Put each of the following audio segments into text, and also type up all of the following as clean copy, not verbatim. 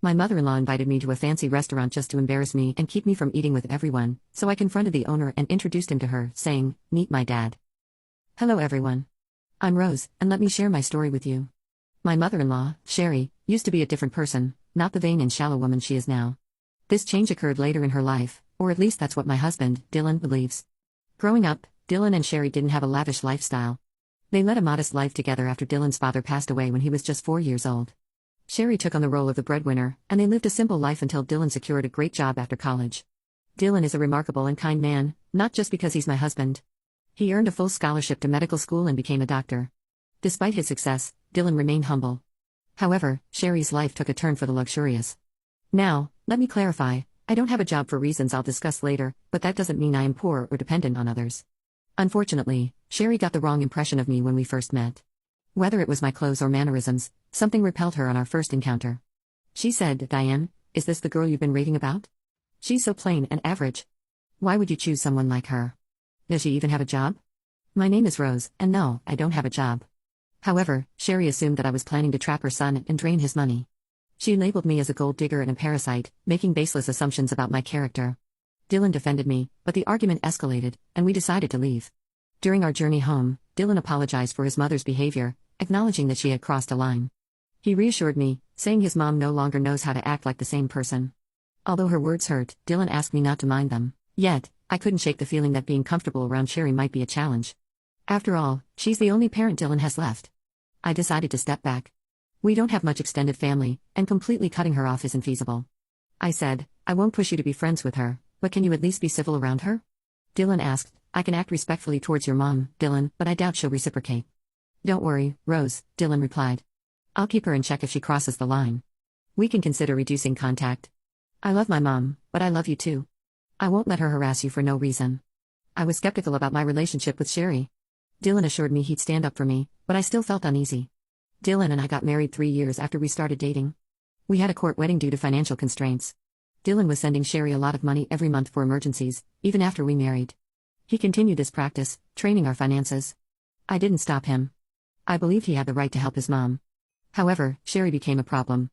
My mother-in-law invited me to a fancy restaurant just to embarrass me and keep me from eating with everyone, so I confronted the owner and introduced him to her, saying, "Meet my dad." Hello everyone. I'm Rose, and let me share my story with you. My mother-in-law, Sherry, used to be a different person, not the vain and shallow woman she is now. This change occurred later in her life, or at least that's what my husband, Dylan, believes. Growing up, Dylan and Sherry didn't have a lavish lifestyle. They led a modest life together after Dylan's father passed away when he was just 4 years old. Sherry took on the role of the breadwinner, and they lived a simple life until Dylan secured a great job after college. Dylan is a remarkable and kind man, not just because he's my husband. He earned a full scholarship to medical school and became a doctor. Despite his success, Dylan remained humble. However, Sherry's life took a turn for the luxurious. Now, let me clarify, I don't have a job for reasons I'll discuss later, but that doesn't mean I am poor or dependent on others. Unfortunately, Sherry got the wrong impression of me when we first met. Whether it was my clothes or mannerisms, something repelled her on our first encounter. She said, "Diane, is this the girl you've been raving about? She's so plain and average. Why would you choose someone like her? Does she even have a job?" My name is Rose, and no, I don't have a job. However, Sherry assumed that I was planning to trap her son and drain his money. She labeled me as a gold digger and a parasite, making baseless assumptions about my character. Dylan defended me, but the argument escalated, and we decided to leave. During our journey home, Dylan apologized for his mother's behavior, acknowledging that she had crossed a line. He reassured me, saying his mom no longer knows how to act like the same person. Although her words hurt, Dylan asked me not to mind them. Yet, I couldn't shake the feeling that being comfortable around Sherry might be a challenge. After all, she's the only parent Dylan has left. I decided to step back. We don't have much extended family, and completely cutting her off isn't feasible. I said, "I won't push you to be friends with her, but can you at least be civil around her?" Dylan asked, "I can act respectfully towards your mom, Dylan, but I doubt she'll reciprocate." "Don't worry, Rose," Dylan replied. "I'll keep her in check if she crosses the line. We can consider reducing contact. I love my mom, but I love you too. I won't let her harass you for no reason." I was skeptical about my relationship with Sherry. Dylan assured me he'd stand up for me, but I still felt uneasy. Dylan and I got married 3 years after we started dating. We had a court wedding due to financial constraints. Dylan was sending Sherry a lot of money every month for emergencies, even after we married. He continued this practice, training our finances. I didn't stop him. I believed he had the right to help his mom. However, Sherry became a problem.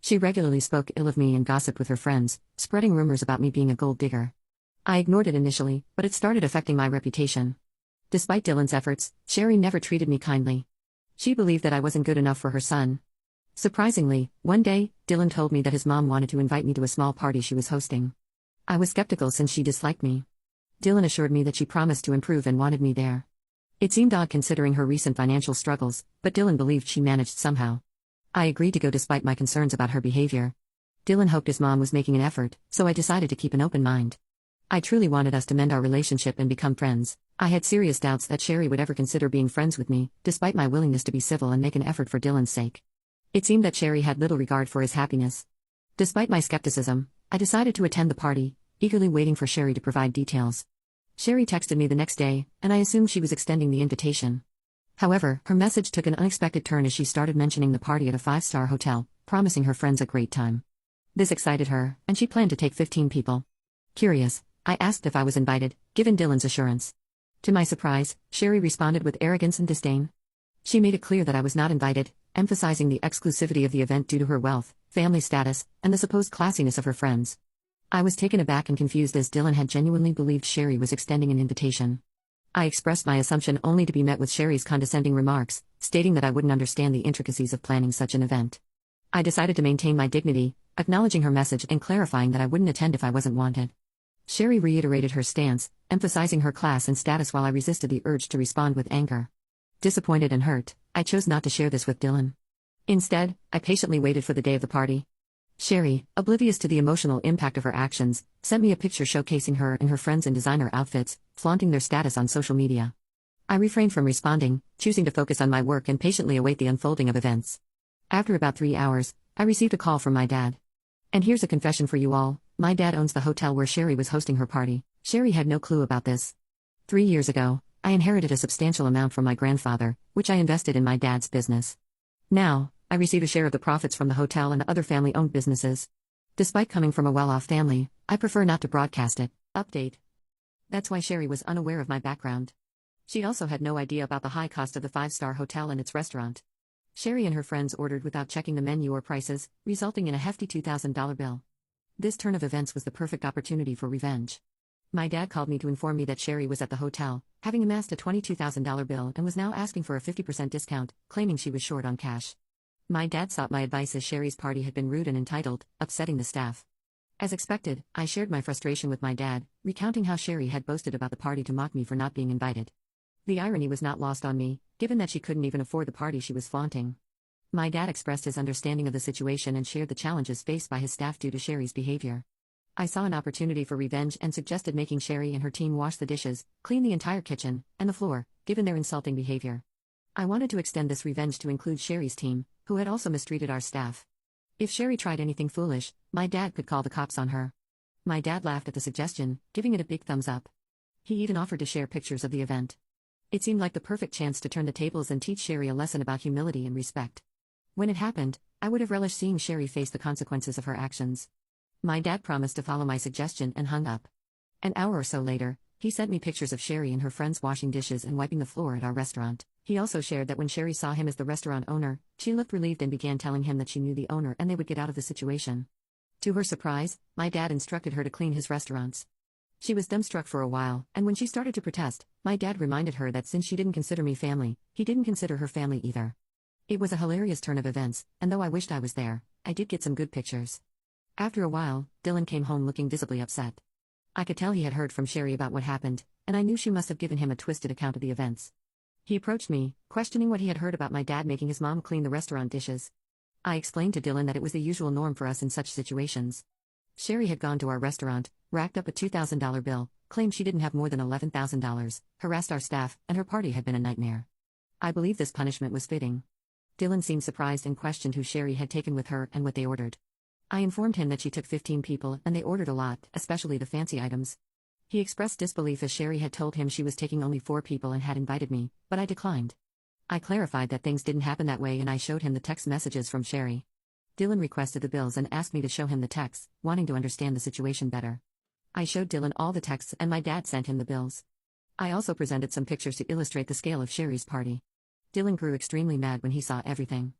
She regularly spoke ill of me and gossiped with her friends, spreading rumors about me being a gold digger. I ignored it initially, but it started affecting my reputation. Despite Dylan's efforts, Sherry never treated me kindly. She believed that I wasn't good enough for her son. Surprisingly, one day, Dylan told me that his mom wanted to invite me to a small party she was hosting. I was skeptical since she disliked me. Dylan assured me that she promised to improve and wanted me there. It seemed odd considering her recent financial struggles, but Dylan believed she managed somehow. I agreed to go despite my concerns about her behavior. Dylan hoped his mom was making an effort, so I decided to keep an open mind. I truly wanted us to mend our relationship and become friends. I had serious doubts that Sherry would ever consider being friends with me, despite my willingness to be civil and make an effort for Dylan's sake. It seemed that Sherry had little regard for his happiness. Despite my skepticism, I decided to attend the party, eagerly waiting for Sherry to provide details. Sherry texted me the next day, and I assumed she was extending the invitation. However, her message took an unexpected turn as she started mentioning the party at a 5-star hotel, promising her friends a great time. This excited her, and she planned to take 15 people. Curious, I asked if I was invited, given Dylan's assurance. To my surprise, Sherry responded with arrogance and disdain. She made it clear that I was not invited, emphasizing the exclusivity of the event due to her wealth, family status, and the supposed classiness of her friends. I was taken aback and confused as Dylan had genuinely believed Sherry was extending an invitation. I expressed my assumption only to be met with Sherry's condescending remarks, stating that I wouldn't understand the intricacies of planning such an event. I decided to maintain my dignity, acknowledging her message and clarifying that I wouldn't attend if I wasn't wanted. Sherry reiterated her stance, emphasizing her class and status while I resisted the urge to respond with anger. Disappointed and hurt, I chose not to share this with Dylan. Instead, I patiently waited for the day of the party. Sherry, oblivious to the emotional impact of her actions, sent me a picture showcasing her and her friends in designer outfits, flaunting their status on social media. I refrained from responding, choosing to focus on my work and patiently await the unfolding of events. After about 3 hours, I received a call from my dad. And here's a confession for you all, my dad owns the hotel where Sherry was hosting her party. Sherry had no clue about this. 3 years ago, I inherited a substantial amount from my grandfather, which I invested in my dad's business. Now, I receive a share of the profits from the hotel and other family-owned businesses. Despite coming from a well-off family, I prefer not to broadcast it. Update. That's why Sherry was unaware of my background. She also had no idea about the high cost of the 5-star hotel and its restaurant. Sherry and her friends ordered without checking the menu or prices, resulting in a hefty $2,000 bill. This turn of events was the perfect opportunity for revenge. My dad called me to inform me that Sherry was at the hotel, having amassed a $22,000 bill and was now asking for a 50% discount, claiming she was short on cash. My dad sought my advice as Sherry's party had been rude and entitled, upsetting the staff. As expected, I shared my frustration with my dad, recounting how Sherry had boasted about the party to mock me for not being invited. The irony was not lost on me, given that she couldn't even afford the party she was flaunting. My dad expressed his understanding of the situation and shared the challenges faced by his staff due to Sherry's behavior. I saw an opportunity for revenge and suggested making Sherry and her team wash the dishes, clean the entire kitchen, and the floor, given their insulting behavior. I wanted to extend this revenge to include Sherry's team, who had also mistreated our staff. If Sherry tried anything foolish, my dad could call the cops on her. My dad laughed at the suggestion, giving it a big thumbs up. He even offered to share pictures of the event. It seemed like the perfect chance to turn the tables and teach Sherry a lesson about humility and respect. When it happened, I would have relished seeing Sherry face the consequences of her actions. My dad promised to follow my suggestion and hung up. An hour or so later, he sent me pictures of Sherry and her friends washing dishes and wiping the floor at our restaurant. He also shared that when Sherry saw him as the restaurant owner, she looked relieved and began telling him that she knew the owner and they would get out of the situation. To her surprise, my dad instructed her to clean his restaurants. She was dumbstruck for a while, and when she started to protest, my dad reminded her that since she didn't consider me family, he didn't consider her family either. It was a hilarious turn of events, and though I wished I was there, I did get some good pictures. After a while, Dylan came home looking visibly upset. I could tell he had heard from Sherry about what happened, and I knew she must have given him a twisted account of the events. He approached me, questioning what he had heard about my dad making his mom clean the restaurant dishes. I explained to Dylan that it was the usual norm for us in such situations. Sherry had gone to our restaurant, racked up a $2,000 bill, claimed she didn't have more than $11,000, harassed our staff, and her party had been a nightmare. I believe this punishment was fitting. Dylan seemed surprised and questioned who Sherry had taken with her and what they ordered. I informed him that she took 15 people and they ordered a lot, especially the fancy items. He expressed disbelief as Sherry had told him she was taking only 4 people and had invited me, but I declined. I clarified that things didn't happen that way and I showed him the text messages from Sherry. Dylan requested the bills and asked me to show him the texts, wanting to understand the situation better. I showed Dylan all the texts and my dad sent him the bills. I also presented some pictures to illustrate the scale of Sherry's party. Dylan grew extremely mad when he saw everything.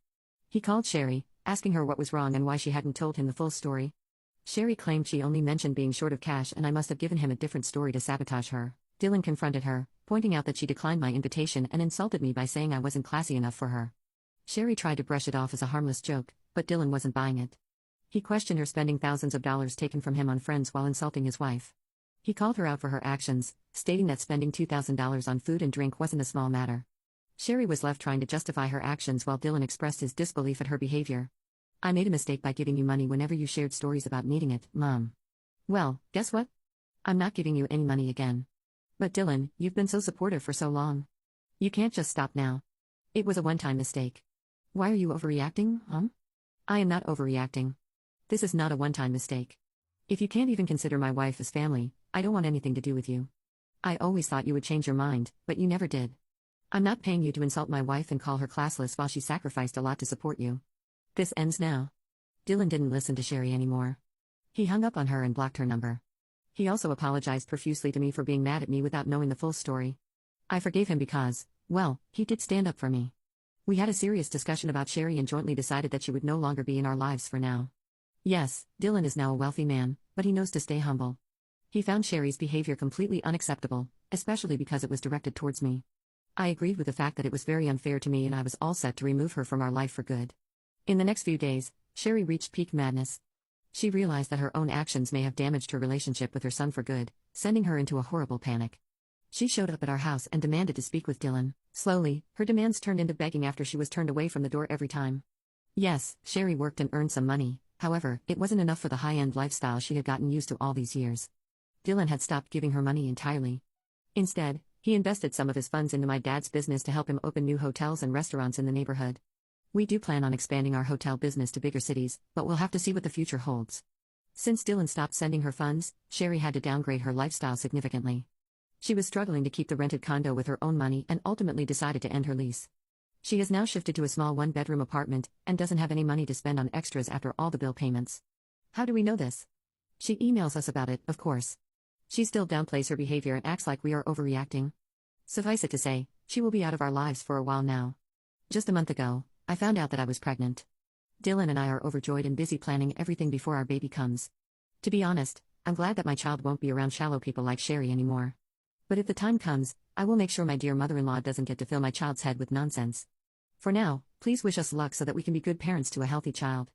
He called Sherry, asking her what was wrong and why she hadn't told him the full story. Sherry claimed she only mentioned being short of cash and I must have given him a different story to sabotage her. Dylan confronted her, pointing out that she declined my invitation and insulted me by saying I wasn't classy enough for her. Sherry tried to brush it off as a harmless joke, but Dylan wasn't buying it. He questioned her spending thousands of dollars taken from him on friends while insulting his wife. He called her out for her actions, stating that spending $2,000 on food and drink wasn't a small matter. Sherry was left trying to justify her actions while Dylan expressed his disbelief at her behavior. I made a mistake by giving you money whenever you shared stories about needing it, Mom. Well, guess what? I'm not giving you any money again. But Dylan, you've been so supportive for so long. You can't just stop now. It was a one-time mistake. Why are you overreacting, Mom? I am not overreacting. This is not a one-time mistake. If you can't even consider my wife as family, I don't want anything to do with you. I always thought you would change your mind, but you never did. I'm not paying you to insult my wife and call her classless while she sacrificed a lot to support you. This ends now. Dylan didn't listen to Sherry anymore. He hung up on her and blocked her number. He also apologized profusely to me for being mad at me without knowing the full story. I forgave him because, well, he did stand up for me. We had a serious discussion about Sherry and jointly decided that she would no longer be in our lives for now. Yes, Dylan is now a wealthy man, but he knows to stay humble. He found Sherry's behavior completely unacceptable, especially because it was directed towards me. I agreed with the fact that it was very unfair to me and I was all set to remove her from our life for good. In the next few days, Sherry reached peak madness. She realized that her own actions may have damaged her relationship with her son for good, sending her into a horrible panic. She showed up at our house and demanded to speak with Dylan. Slowly, her demands turned into begging after she was turned away from the door every time. Yes, Sherry worked and earned some money, however, it wasn't enough for the high-end lifestyle she had gotten used to all these years. Dylan had stopped giving her money entirely. Instead, he invested some of his funds into my dad's business to help him open new hotels and restaurants in the neighborhood. We do plan on expanding our hotel business to bigger cities, but we'll have to see what the future holds. Since Dylan stopped sending her funds, Sherry had to downgrade her lifestyle significantly. She was struggling to keep the rented condo with her own money and ultimately decided to end her lease. She has now shifted to a small one-bedroom apartment and doesn't have any money to spend on extras after all the bill payments. How do we know this? She emails us about it, of course. She still downplays her behavior and acts like we are overreacting. Suffice it to say, she will be out of our lives for a while now. Just a month ago, I found out that I was pregnant. Dylan and I are overjoyed and busy planning everything before our baby comes. To be honest, I'm glad that my child won't be around shallow people like Sherry anymore. But if the time comes, I will make sure my dear mother-in-law doesn't get to fill my child's head with nonsense. For now, please wish us luck so that we can be good parents to a healthy child.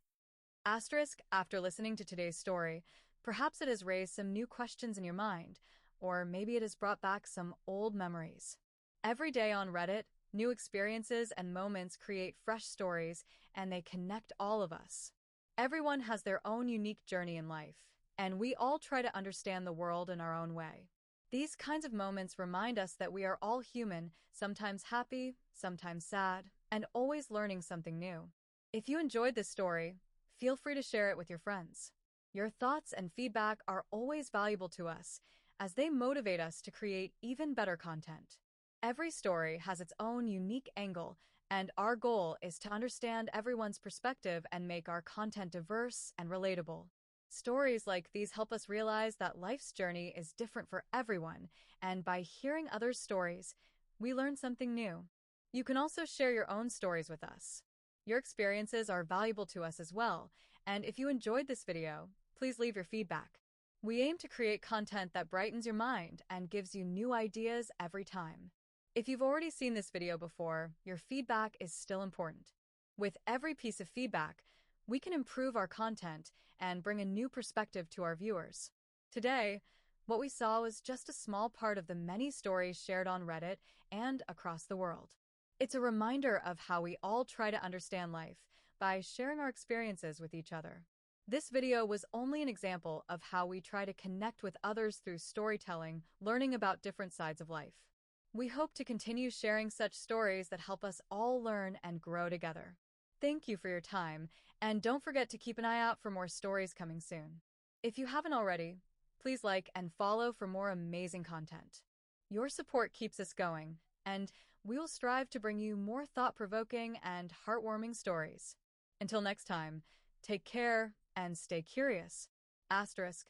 Asterisk, after listening to today's story, perhaps it has raised some new questions in your mind, or maybe it has brought back some old memories. Every day on Reddit, new experiences and moments create fresh stories, and they connect all of us. Everyone has their own unique journey in life, and we all try to understand the world in our own way. These kinds of moments remind us that we are all human, sometimes happy, sometimes sad, and always learning something new. If you enjoyed this story, feel free to share it with your friends. Your thoughts and feedback are always valuable to us, as they motivate us to create even better content. Every story has its own unique angle, and our goal is to understand everyone's perspective and make our content diverse and relatable. Stories like these help us realize that life's journey is different for everyone, and by hearing others' stories, we learn something new. You can also share your own stories with us. Your experiences are valuable to us as well, and if you enjoyed this video, please leave your feedback. We aim to create content that brightens your mind and gives you new ideas every time. If you've already seen this video before, your feedback is still important. With every piece of feedback, we can improve our content and bring a new perspective to our viewers. Today, what we saw was just a small part of the many stories shared on Reddit and across the world. It's a reminder of how we all try to understand life by sharing our experiences with each other. This video was only an example of how we try to connect with others through storytelling, learning about different sides of life. We hope to continue sharing such stories that help us all learn and grow together. Thank you for your time, and don't forget to keep an eye out for more stories coming soon. If you haven't already, please like and follow for more amazing content. Your support keeps us going, and we will strive to bring you more thought-provoking and heartwarming stories. Until next time, take care and stay curious. Asterisk.